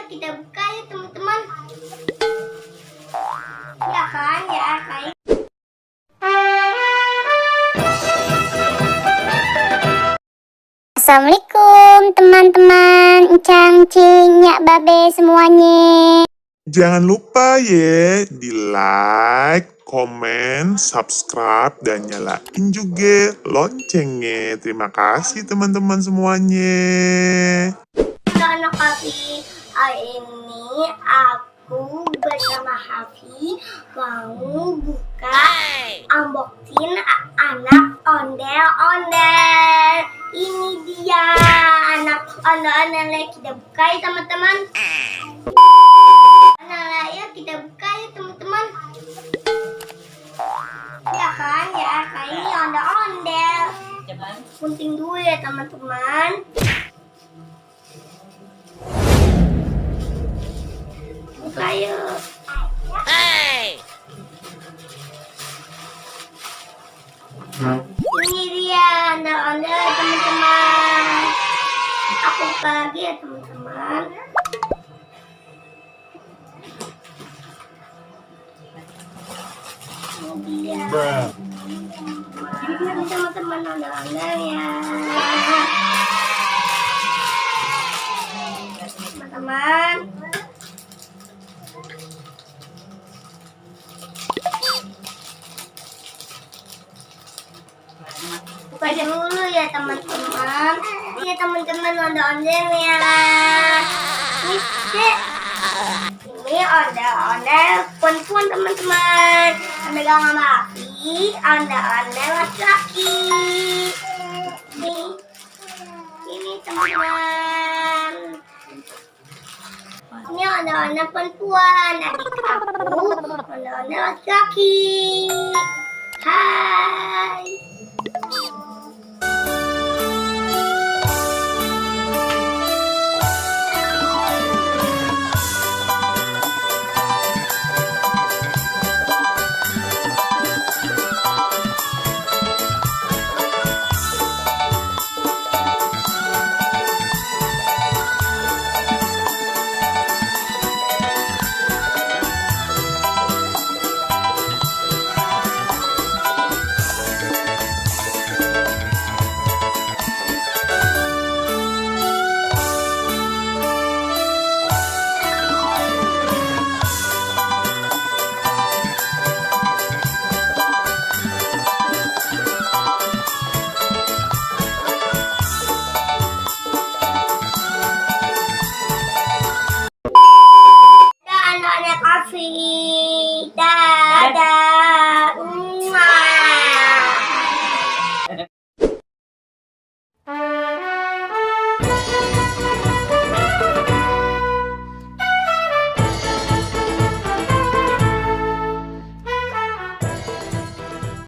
kita buka ya teman-teman. Ya kan, ya kayak. Assalamualaikum teman-teman, Encang, Cing, Nyak, Babe semuanya. Jangan lupa ya di like, komen, subscribe, dan nyalain juga loncengnya. Terima kasih teman-teman semuanya. Anak Hafi, hari ini aku bersama Hafi mau buka unboxing anak ondel-ondel. Ini dia anak ondel-ondel yang kita buka ya teman-teman. Nah, ya kita buka ya teman-teman. Ya kan, ya kayak ini ondel-ondel. Gunting dulu ya teman-teman. Buka yuk. Ini dia ondel-ondel teman-teman. Aku buka lagi ya teman-teman. Ini dia. Ini teman-teman ondel-ondel ya. Teman-teman. Buka dulu ya teman-teman. Ini teman-teman ondel-ondel ya. Ini ondel-ondel perempuan teman-teman. Pemegang sama Hafi, ondel-ondel laki-laki. Ini teman-teman. Ini ondel-ondel perempuan. Adik aku ondel-ondel laki-laki. Hai.